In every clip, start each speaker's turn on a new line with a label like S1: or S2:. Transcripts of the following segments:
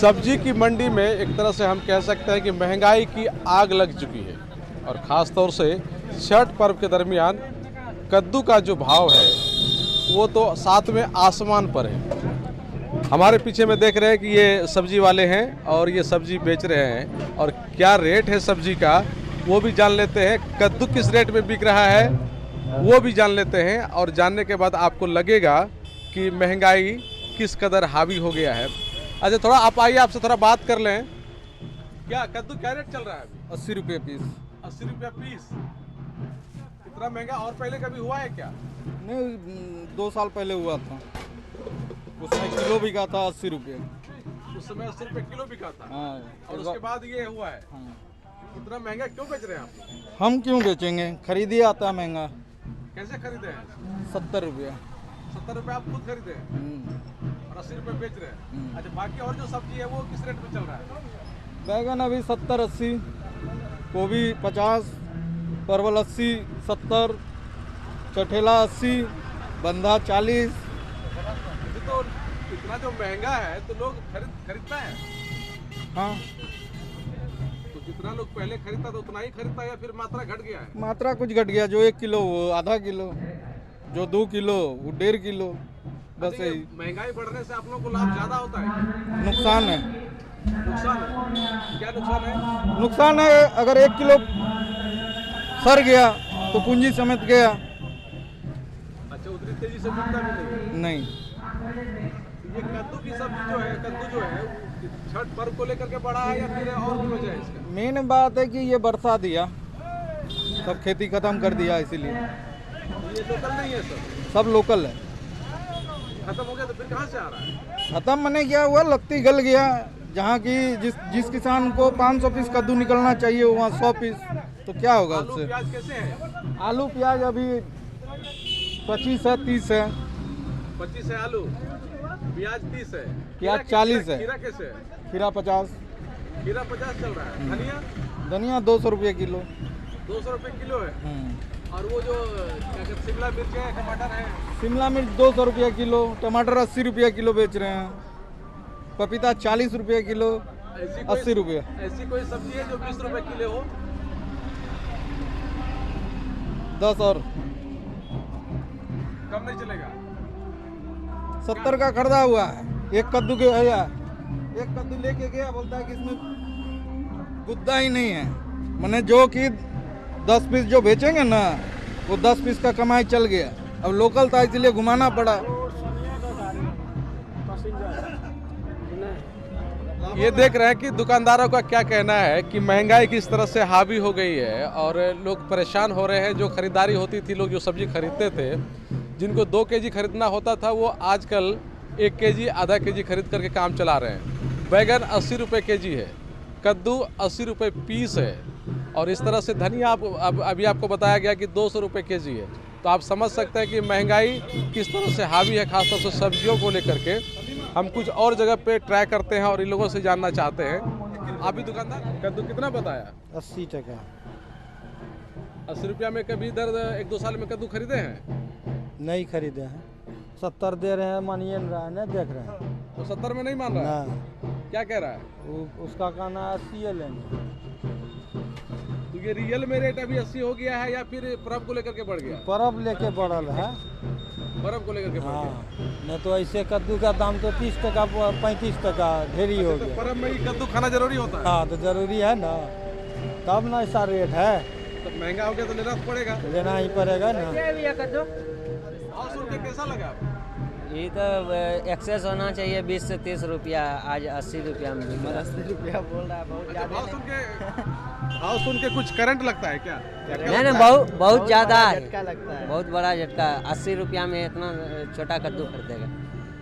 S1: सब्जी की मंडी में एक तरह से हम कह सकते हैं कि महंगाई की आग लग चुकी है और ख़ास तौर से छठ पर्व के दरमियान कद्दू का जो भाव है वो तो साथ में आसमान पर है। हमारे पीछे में देख रहे हैं कि ये सब्जी वाले हैं और ये सब्जी बेच रहे हैं और क्या रेट है सब्जी का वो भी जान लेते हैं। कद्दू किस रेट में बिक रहा है वो भी जान लेते हैं और जानने के बाद आपको लगेगा कि महंगाई किस कदर हावी हो गया है। अच्छा, थोड़ा आप आइए, आपसे थोड़ा बात कर लें। क्या कद्दू क्या रेट चल रहा है अभी?
S2: 80 रुपये पीस।
S1: 80 रुपया पीस। इतना महंगा और पहले कभी हुआ है क्या?
S2: नहीं, 2 साल पहले हुआ था, उसमें किलो बिका था 80 रुपये।
S1: उस समय 80 रुपये किलो बिका था।
S2: हाँ,
S1: और उसके बाद ये हुआ है।
S2: हाँ।
S1: इतना महंगा क्यों बेच रहे हैं आप?
S2: हम क्यों बेचेंगे, खरीदी आता है महंगा।
S1: कैसे खरीदे हैं?
S2: 70 रुपये।
S1: 70 रुपये आप खुद खरीदे हैं और 80 रुपये बेच रहे हैं। अच्छा, बाकी और जो सब्जी है वो किस रेट में चल रहा है?
S2: बैगन अभी 70-80, गोभी 50, परवल 80, 70, चठेला 80, बंधा 40।
S1: तो इतना जो महंगा है तो लोग खरीदता है।
S2: हाँ,
S1: तो जितना लोग पहले खरीदता था उतना ही खरीदता है या फिर मात्रा घट गया है?
S2: मात्रा कुछ घट गया, जो 1 किलो वो आधा किलो, जो 2 किलो वो 1.5 किलो, बस
S1: अच्छा, ये
S2: यही।
S1: महंगाई बढ़ने से आप लोगों को लाभ ज्यादा होता है?
S2: नुकसान है।
S1: नुकसान है? क्या नुकसान है?
S2: नुकसान है, अगर 1 किलो सर गया तो पूंजी समेत गया।
S1: अच्छा, उतनी तेजी से बिकता भी नहीं है।
S2: नहीं,
S1: ये कद्दू की सब्जी जो है, कद्दू जो है छठ पर्व को लेकर के बढ़ा है या फिर और कोई वजह है इसका?
S2: मेन बात है कि ये बरसा दिया, सब खेती खत्म कर दिया, इसीलिए
S1: ये लोकल नहीं है
S2: सब लोकल है।
S1: खत्म हो गया तो फिर कहाँ से आ रहा है?
S2: खत्म मैंने क्या हुआ, लगती गल गया। जहाँ की जिस किसान को 500 पीस कद्दू निकलना चाहिए वहाँ 100 पीस, तो क्या होगा
S1: आलू
S2: उससे।
S1: प्याज कैसे है?
S2: आलू प्याज अभी 25 है, 30 है।
S1: 25 है आलू, प्याज 30 है,
S2: प्याज 40 है।
S1: खीरा कैसे है?
S2: खीरा 50।
S1: खीरा 50 चल रहा है। धनिया?
S2: धनिया 200 रुपये किलो।
S1: 200 रुपये किलो है। और वो जो क्या कहते शिमला मिर्च है, टमाटर है?
S2: शिमला मिर्च 200 रुपये किलो, टमाटर 80 रुपये किलो बेच रहे हैं, पपीता 40 रुपये किलो, 80 रुपये।
S1: ऐसी कोई सब्जी है जो 20 रुपये किलो हो?
S2: 10 और
S1: कम नहीं चलेगा?
S2: 70 का खरीदा हुआ है। एक कद्दू के भैया, एक कद्दू लेके गया, बोलता है कि इसमें गुद्दा ही नहीं है। मैंने जो कि 10 पीस जो बेचेंगे ना, वो 10 पीस का कमाई चल गया। अब लोकल था इसलिए घुमाना पड़ा।
S1: ये देख रहे हैं कि दुकानदारों का क्या कहना है कि महंगाई किस तरह से हावी हो गई है और लोग परेशान हो रहे हैं। जो खरीदारी होती थी, लोग जो सब्जी खरीदते थे, जिनको 2 केजी खरीदना होता था, वो आजकल 1 केजी आधा केजी खरीद करके काम चला रहे हैं। बैगन 80 रुपये केजी है, कद्दू 80 रुपये पीस है और इस तरह से धनिया अभी आपको बताया गया कि 200 रुपये केजी है। तो आप समझ सकते हैं कि महंगाई किस तरह से हावी है, खासतौर से सब्जियों को लेकर के। हम कुछ और जगह पे ट्राई करते हैं और इन लोगों से जानना चाहते हैं। आप भी दुकानदार, कद्दू कितना बताया?
S2: 80 टका।
S1: 80 रुपया में कभी इधर 1-2 साल में कद्दू खरीदे हैं?
S2: नहीं खरीदे हैं, 70 दे रहे हैं, मानिए रहा है, नहीं देख रहे हैं।
S1: तो 70 में नहीं मान रहा है?
S2: ना,
S1: क्या कह रहा है?
S2: उसका कहना 80 लेंगे।
S1: तो ये रियल में रेट अभी 80 हो गया है या फिर पर्व को लेकर के बढ़ गया?
S2: परब लेके बढ़ल है।
S1: पर्व को लेकर के बढ़
S2: हाँ,
S1: गया।
S2: नहीं तो ऐसे कद्दू का दाम तो 30 टका 35 टका ढेरी हो
S1: तो
S2: गया।
S1: पर्व में ही कद्दू खाना जरूरी होता है?
S2: हाँ, तो जरूरी है ना, तब ना ऐसा रेट है।
S1: तो महंगा हो गया तो लेना पड़ेगा।
S2: लेना ही पड़ेगा ना।
S1: और सुन के कैसा लगा आपको?
S3: ये तो एक्सेस होना चाहिए 20 से 30 रुपया, आज 80 रुपया में बिक रहा है।
S2: 80 रुपया बोल रहा है, बहुत
S1: अच्छा, भाव सुन के कुछ करंट लगता है क्या?
S3: नहीं, बहुत ज़्यादा है,
S2: झटका लगता है।
S3: बहुत बड़ा झटका। 80 रुपया में इतना छोटा कद्दू खरीदेगा?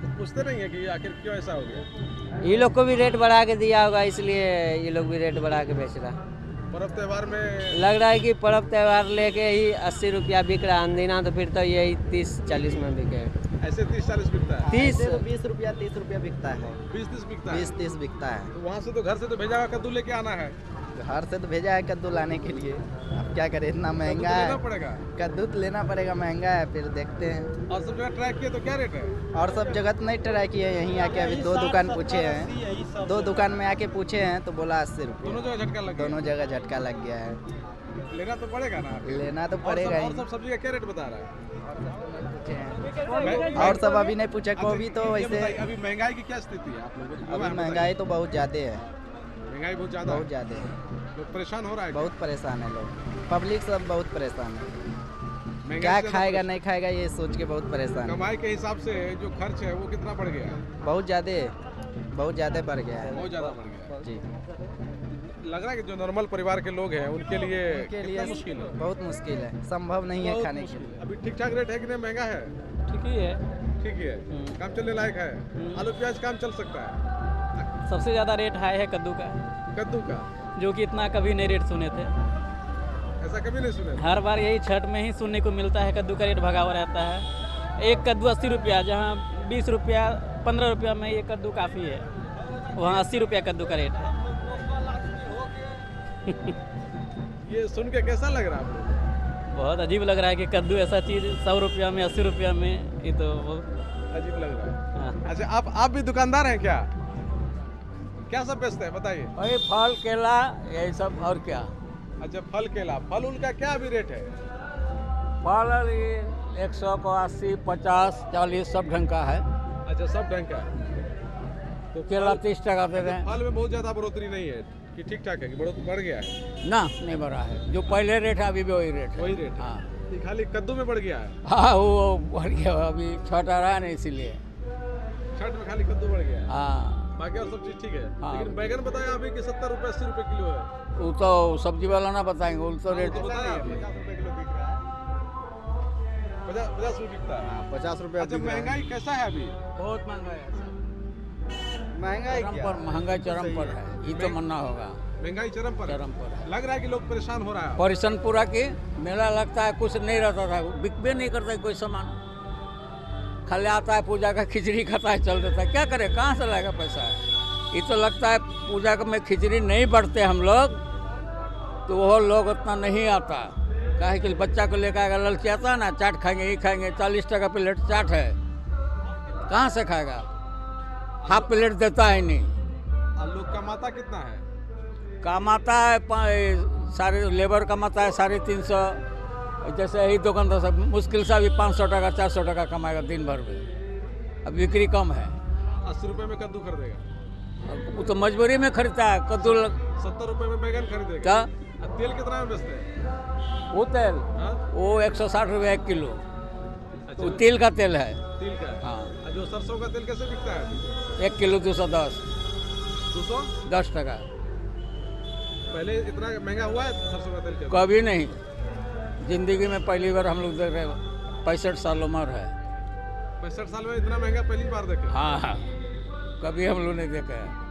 S1: तो पूछते नहीं है कि आखिर क्यों ऐसा हो गया?
S3: ये लोग को भी रेट बढ़ा के दिया होगा, इसलिए ये लोग भी रेट बढ़ा के बेच रहा है।
S1: पर्व त्योहार में
S3: लग रहा है कि पर्व त्यौहार लेके ही 80 रुपया बिक रहा है, अंदीना तो फिर तो यही 30-40 में बिकेगा।
S1: ऐसे 30-40 बिकता है,
S4: 30 20 रुपया 30 रुपया बिकता है,
S1: 20-30 बिकता है।
S4: 20-30 बिकता है।
S1: तो वहाँ से तो घर से तो भेजा हुआ कद्दू लेके आना है,
S4: घर से तो भेजा है कद्दू लाने के लिए, अब क्या करें, इतना
S1: कद्दू
S4: महंगा
S1: तो लेना
S4: है।
S1: पड़ेगा।
S4: कद्दू तो लेना पड़ेगा, महंगा है, फिर देखते हैं।
S1: और सब जगह ट्राई किए तो क्या रेट है?
S4: और सब जगह तो नहीं ट्राई किए, यहीं आके अभी 2 दुकान पूछे हैं, 2 दुकान में आके पूछे हैं तो बोला 80
S1: दोनों
S4: रुपये।
S1: जगह झटका लग गया।
S4: दोनों जगह झटका लग गया है,
S1: लेना तो पड़ेगा ना।
S4: लेना तो
S1: और
S4: पड़ेगा
S1: सब-
S4: ही।
S1: और सब सब्जी का क्या रेट बता रहा है?
S4: पूछे हैं।
S1: मैं-
S4: और सब अभी नहीं पूछे,
S1: अच्छा,
S4: गोभी तो
S1: ये
S4: वैसे
S1: बताइए, अभी महंगाई की क्या स्थिति है आप लोगों की?
S4: अभी महंगाई तो बहुत ज़्यादा है,
S1: महंगाई बहुत ज्यादा
S4: बहुत
S1: है,
S4: ज़्यादा है,
S1: लोग परेशान हो रहा है।
S4: बहुत परेशान है लोग, पब्लिक सब बहुत परेशान है।
S1: महंगाई
S4: क्या
S1: से
S4: खाएगा नहीं खाएगा ये सोच के बहुत परेशान है।
S1: कमाई के हिसाब से जो खर्च है वो कितना बढ़ गया है?
S4: बहुत ज़्यादा बढ़ गया है
S1: बहुत ज्यादा बढ़ गया
S4: जी।
S1: है। लग रहा है कि जो नॉर्मल परिवार के लोग हैं उनके लिए
S4: के
S1: कितना
S4: लिए
S1: मुश्किल है।
S4: बहुत मुश्किल है, संभव नहीं है
S1: बहुत
S4: खाने के
S1: मुश्किल
S4: लिए।
S1: है। अभी ठीक ठाक रेट है कि नहीं, महंगा है?
S5: ठीक ही है।
S1: ठीक ही है, काम चलने लायक है। आलू प्याज काम चल सकता है।
S5: सबसे ज़्यादा रेट हाई है कद्दू का,
S1: कद्दू का
S5: जो कि इतना कभी नहीं रेट सुने थे।
S1: ऐसा कभी नहीं सुने।
S5: हर बार यही छठ में ही सुनने को मिलता है, कद्दू का रेट भगा हुआ रहता है। एक कद्दू 80 रुपया, जहाँ 20 रुपया 15 रुपया में ये कद्दू काफ़ी है, वहाँ 80 रुपया कद्दू का रेट है।
S1: ये सुन के कैसा लग रहा है आपको?
S5: बहुत अजीब लग रहा है कि कद्दू ऐसा चीज़ 100 रुपया में 80 रुपया में, ये तो बहुत
S1: अजीब लग रहा है।
S5: हाँ।
S1: अच्छा, आप भी दुकानदार हैं क्या? क्या सब बेचते हैं बताइए?
S6: वही फल केला यही सब, और क्या।
S1: अच्छा, फल केला, फल उनका क्या अभी रेट है?
S6: फल 100 को 80 50 40 सब ढंग का है।
S1: अच्छा, सब ढंग का। तो
S6: केला
S1: फल-
S6: 30 टका दे रहे हैं
S1: फल में बहुत ज्यादा बढ़ोतरी नहीं है कि ठीक ठाक है कि बढ़ गया है?
S6: ना, नहीं बढ़ा है, जो पहले रेट है अभी भी वही रेट है।
S1: वही रेट है।
S6: हाँ
S1: ये खाली कद्दू में बढ़ गया है?
S6: हाँ, वो बढ़ गया, अभी छठ आ रहा है ना इसीलिए।
S1: छठ में खाली कद्दू बढ़ गया है,
S6: हाँ,
S1: बाकी और सब चीज ठीक है।
S6: हाँ।
S1: लेकिन बैगन बताया अभी कि 70 रुपए 80 रुपए किलो है।
S6: वो तो सब्जी वाला ना बताएंगे, वो तो रेट।
S1: तो बताया 50 रुपए किलो बिक रहा है। 50 रुपए बिकता है।
S2: 50 रुपया
S1: अच्छा, महंगाई कैसा है अभी?
S6: बहुत महंगा है,
S2: महंगाई
S6: चरम
S2: क्या?
S6: पर महंगाई चरम पर है, ये तो मानना होगा,
S1: महंगाई चरम पर है।
S6: चरम पर है।
S1: लग रहा है कि लोग परेशान हो रहा है।
S6: परिसनपुरा की मेला लगता है, कुछ नहीं रहता था, बिकबे नहीं करता है कोई सामान, खाली आता है पूजा का खिचड़ी खाता है, चल देता है। क्या करे, कहाँ से लाएगा पैसा? ये तो लगता है पूजा में खिचड़ी नहीं बढ़ते हम लोग, तो वो लोग उतना नहीं आता। काहे कि बच्चा को लेकर आएगा, ललचाता है ना, चाट खाएंगे, ये खाएंगे, 40 टका प्लेट चाट है, कहाँ से खाएगा? हाफ प्लेट देता है नहीं।
S1: और लोग कमाता कितना है?
S6: कमाता है सारे लेबर कमाता है 350, जैसे यही दुकान था, सब मुश्किल से अभी 500 टका 400 टका कमाएगा दिन भर में, अब बिक्री कम है।
S1: 80 रुपए में कद्दू खरीदेगा,
S6: वो तो मजबूरी में खरीदता है कद्दू।
S1: 70 रुपए में बैगन खरीदेगा।
S6: क्या?
S1: और तेल कितना में बेचते हैं?
S6: वो तेल
S1: हाँ?
S6: वो 160 रुपये 1 किलो,
S1: अच्छा,
S6: वो तिल का तेल है।
S1: तिल का।
S6: हाँ,
S1: और जो सरसों का तेल कैसे बिकता है अभी?
S6: 1 किलो 210
S1: 210
S6: टका।
S1: पहले इतना महंगा हुआ है सरसों का तेल?
S6: कभी नहीं, जिंदगी में पहली बार हम लोग देख रहे हैं, 65 साल उम्र है।
S1: 65 साल में इतना महंगा पहली बार देखे।
S6: हाँ हाँ, कभी हम लोग नहीं देखे हैं।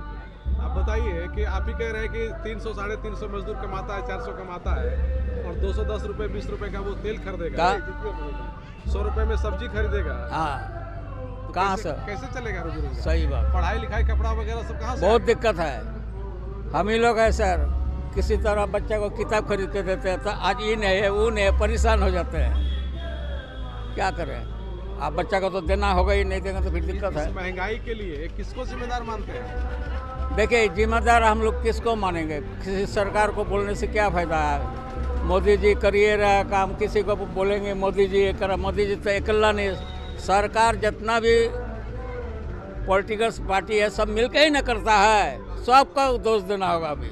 S1: आप बताइए कि आप ही कह रहे हैं कि 300 350 मजदूर कमाता है, 400 कमाता है, और 210 रुपए 20 रुपए का वो तेल खरीदेगा, 100 रुपए में सब्जी खरीदेगा,
S6: हाँ,
S1: तो
S6: कहाँ
S1: कैसे-
S6: से?
S1: कैसे चलेगा रोजी रोटी?
S6: सही बात,
S1: पढ़ाई लिखाई कपड़ा वगैरह सब कहाँ से?
S6: बहुत दिक्कत है। हम ही लोग है सर, किसी तरह बच्चा को किताब खरीद के देते हैं तो आज ये नहीं है वो नहीं है, परेशान हो जाते हैं। क्या करें, आप बच्चा को तो देना होगा ही, नहीं देंगे तो फिर दिक्कत है।
S1: इस महंगाई के लिए किसको जिम्मेदार मानते हैं?
S6: देखिए, जिम्मेदार हम लोग किसको मानेंगे? किसी सरकार को बोलने से क्या फायदा है? मोदी जी करिए रहा काम, किसी को बोलेंगे मोदी जी ये करा, मोदी जी तो अकेला नहीं, सरकार जितना भी पॉलिटिकल पार्टी है सब मिलकर ही ना करता है, सबका दोष देना होगा। अभी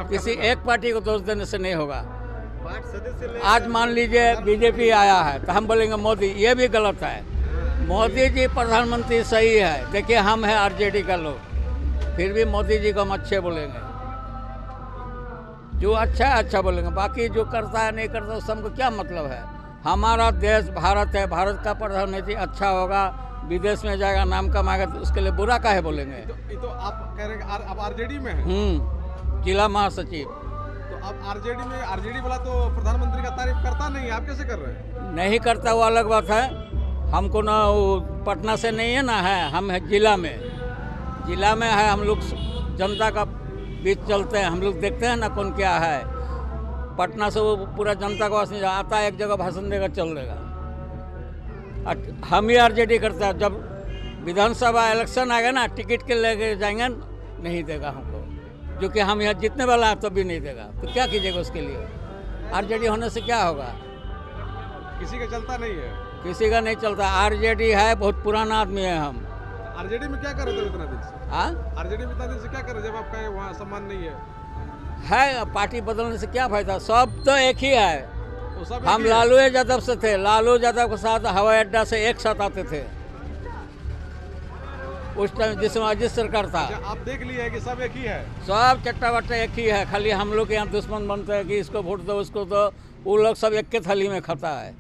S6: किसी एक पार्टी को दोष देने से नहीं होगा। आज मान लीजिए बीजेपी आया है तो हम बोलेंगे मोदी, ये भी गलत है। मोदी जी प्रधानमंत्री सही है, देखिए हम हैं आरजेडी का लोग, फिर भी मोदी जी को हम अच्छे बोलेंगे, जो अच्छा है अच्छा बोलेंगे, बाकी जो करता है नहीं करता उससे हमको क्या मतलब है? हमारा देश भारत है, भारत का प्रधानमंत्री अच्छा होगा, विदेश में जाएगा नाम कमाएगा, तो उसके लिए बुरा काहे बोलेंगे?
S1: ये तो आप कह रहे हैं आप आरजेडी में हैं,
S6: जिला महासचिव।
S1: तो अब आरजेडी में आरजेडी वाला तो प्रधानमंत्री का तारीफ करता नहीं है, आप कैसे कर रहे हैं?
S6: नहीं करता वो अलग बात है, हमको ना वो पटना से नहीं है ना है, हम है जिला में है। हम लोग जनता का बीच चलते हैं, हम लोग देखते हैं ना कौन क्या है। पटना से वो पूरा जनता को नहीं आता है, एक जगह भाषण देगा चल देगा। हम ही आरजेडी करते हैं। जब विधानसभा इलेक्शन आएगा ना, टिकट के लेके जाएंगे, नहीं देगा हमको, जो कि हम यहाँ जीतने वाला है तो भी नहीं देगा। तो क्या कीजिएगा उसके लिए? आरजेडी होने से क्या होगा?
S1: किसी का चलता नहीं है,
S6: किसी का नहीं चलता। आरजेडी है, बहुत पुराना आदमी है हम।
S1: आरजेडी में क्या कर रहे थे इतना दिन से?
S6: हाँ,
S1: आरजेडी में इतना दिन से क्या कर रहे जब आपका वहाँ सम्मान नहीं है?
S6: पार्टी बदलने से क्या फायदा? सब तो एक ही है।
S1: वो सब
S6: हम
S1: एक ही है।
S6: लालू यादव से थे, लालू यादव के साथ हवाई अड्डा से एक साथ आते थे उस टाइम जिसमें अजित सरकार था।
S1: अच्छा, आप देख लिए कि सब एक ही है।
S6: सब चट्टा बट्टा एक ही है। खाली हम लोग यहाँ दुश्मन बनते हैं कि इसको वोट दो उसको दो। वो लोग सब एक के थाली में खाता है।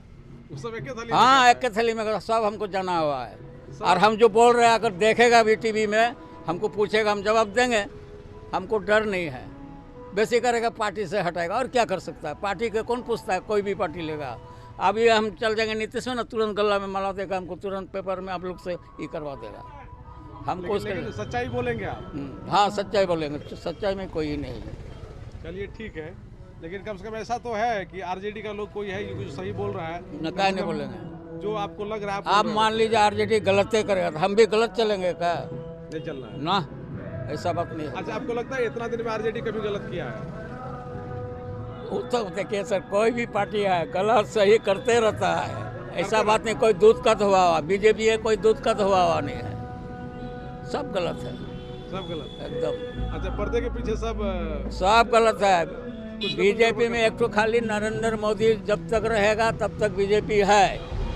S1: वो सब एक ही थाली में
S6: हाँ,
S1: खाता
S6: एक के थाली में खाता। सब हमको जाना हुआ है। और हम जो बोल रहे हैं अगर देखेगा भी टीवी में, हमको पूछेगा, हम जवाब देंगे। हमको डर नहीं है। बेसी करेगा पार्टी से हटाएगा, और क्या कर सकता है? पार्टी के कौन पूछता है? कोई भी पार्टी लेगा। अभी हम चल जाएंगे नीतीश में ना, तुरंत गला में माला देगा हमको, तुरंत पेपर में आप लोग से ये करवा देगा हमको।
S1: लेकिन सच्चाई बोलेंगे आप।
S6: हाँ, सच्चाई बोलेंगे। सच्चाई में कोई नहीं है।
S1: चलिए ठीक है, लेकिन कम से कम ऐसा तो है कि आरजेडी का लोग कोई है जो सही बोल रहा है।
S6: न क्या नहीं बोलेंगे।
S1: जो आपको लग रहा है
S6: आप मान लीजिए आरजेडी गलत ही करेगा तो हम भी गलत चलेंगे क्या?
S1: नहीं चलना है
S6: ना, ऐसा बात नहीं है।
S1: अच्छा, आपको लगता है इतना दिन में आरजेडी कभी गलत किया है?
S6: वो तो देखिए सर, कोई भी पार्टी है गलत सही करते रहता है। ऐसा बात नहीं कोई दूध का हुआ हुआ बीजेपी है, कोई दूध का हुआ हुआ नहीं है। सब गलत है,
S1: सब गलत
S6: एकदम।
S1: अच्छा, पर्दे के पीछे सब
S6: गलत है। बीजेपी में एक तो खाली नरेंद्र मोदी जब तक रहेगा तब तक बीजेपी है।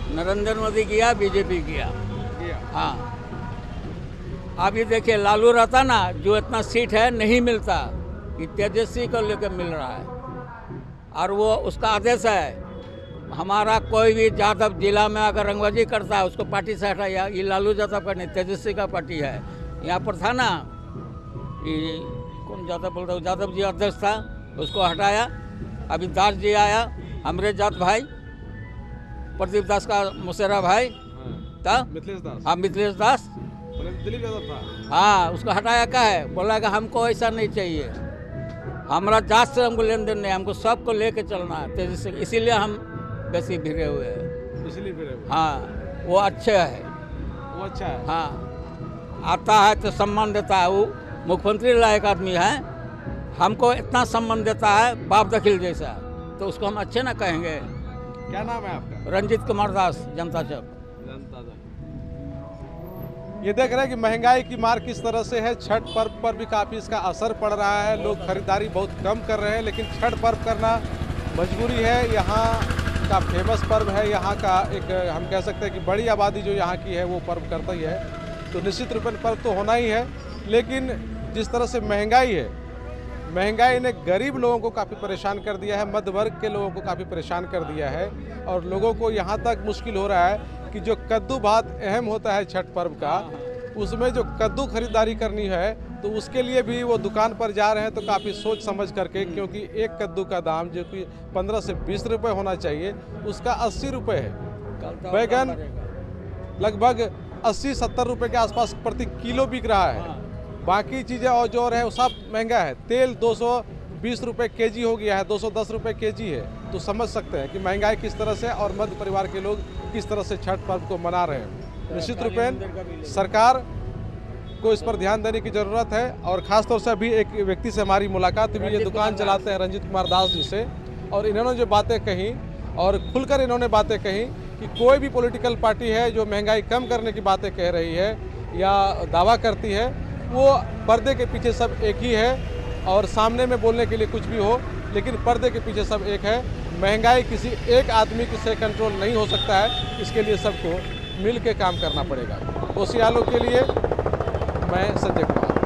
S6: नरेंद्र मोदी गया, बीजेपी गया।
S1: किया।
S6: हाँ, अभी देखिए लालू रहता ना, जो इतना सीट है नहीं मिलता, ये तेजस्वी को लेकर मिल रहा है। और वो उसका आदेश है, हमारा कोई भी यादव जिला में अगर रंगबाजी करता है उसको पार्टी से हटाया। ये लालू यादव का नहीं, तेजस्वी का पार्टी है। यहाँ पर था ना, ये कौन यादव बोल रहा हूँ, यादव जी अध्यक्ष था, उसको हटाया। अभी दास जी आया, हमरे जात भाई, प्रदीप दास का मुसेरा भाई था।
S1: मिथिलेश दास।
S6: हाँ, मिथिलेश दास।
S1: दिलीप यादव था।
S6: हाँ, उसको हटाया क्या है? बोला कि हमको ऐसा नहीं चाहिए, हमारा जात से हमको लेन देन नहीं, हमको सबको लेके चलना है तेजी। इसीलिए हम वैसे भिड़े हुए हैं।
S1: इसलिए फिर
S6: हाँ, वो अच्छे है।
S1: वो अच्छा है।
S6: हाँ, आता है तो सम्मान देता है। वो मुख्यमंत्री लायक आदमी है, हमको इतना सम्मान देता है बाप दखिल जैसा, तो उसको हम अच्छे ना कहेंगे।
S1: क्या नाम है आपका?
S6: रंजीत कुमार दास, जनता चौक।
S1: जनता दल। ये देख रहे हैं कि महंगाई की मार किस तरह से है। छठ पर्व पर भी काफ़ी इसका असर पड़ रहा है। लोग खरीदारी बहुत कम कर रहे हैं, लेकिन छठ पर्व करना मजबूरी है। यहाँ का फेमस पर्व है, यहाँ का एक हम कह सकते हैं कि बड़ी आबादी जो यहाँ की है वो पर्व करता ही है, तो निश्चित रूप में पर्व तो होना ही है। लेकिन जिस तरह से महंगाई है, महंगाई ने गरीब लोगों को काफ़ी परेशान कर दिया है, मध्य वर्ग के लोगों को काफ़ी परेशान कर दिया है। और लोगों को यहाँ तक मुश्किल हो रहा है कि जो कद्दू भात अहम होता है छठ पर्व का, उसमें जो कद्दू खरीदारी करनी है तो उसके लिए भी वो दुकान पर जा रहे हैं, तो काफ़ी सोच समझ करके, क्योंकि एक कद्दू का दाम जो कि 15 से 20 रुपये होना चाहिए, उसका 80 रुपये है। बैगन लगभग 80-70 रुपये के आसपास प्रति किलो बिक रहा है। बाकी चीज़ें और जो है वो सब महंगा है। तेल 220 रुपये केजी हो गया है, 210 रुपये केजी है। तो समझ सकते हैं कि महंगाई किस तरह से और मध्य परिवार के लोग किस तरह से छठ पर्व को मना रहे हैं। निश्चित रूप में सरकार को इस पर ध्यान देने की ज़रूरत है। और ख़ासतौर से अभी एक व्यक्ति से हमारी मुलाकात हुई, ये दुकान चलाते हैं रंजीत कुमार दास जी से, और इन्होंने जो बातें कही और खुलकर इन्होंने बातें कही कि कोई भी पॉलिटिकल पार्टी है जो महंगाई कम करने की बातें कह रही है या दावा करती है, वो पर्दे के पीछे सब एक ही है। और सामने में बोलने के लिए कुछ भी हो, लेकिन पर्दे के पीछे सब एक है। महंगाई किसी एक आदमी से कंट्रोल नहीं हो सकता है, इसके लिए सबको मिल के काम करना पड़ेगा। कोसी आलो के लिए मैं संजय कुमार।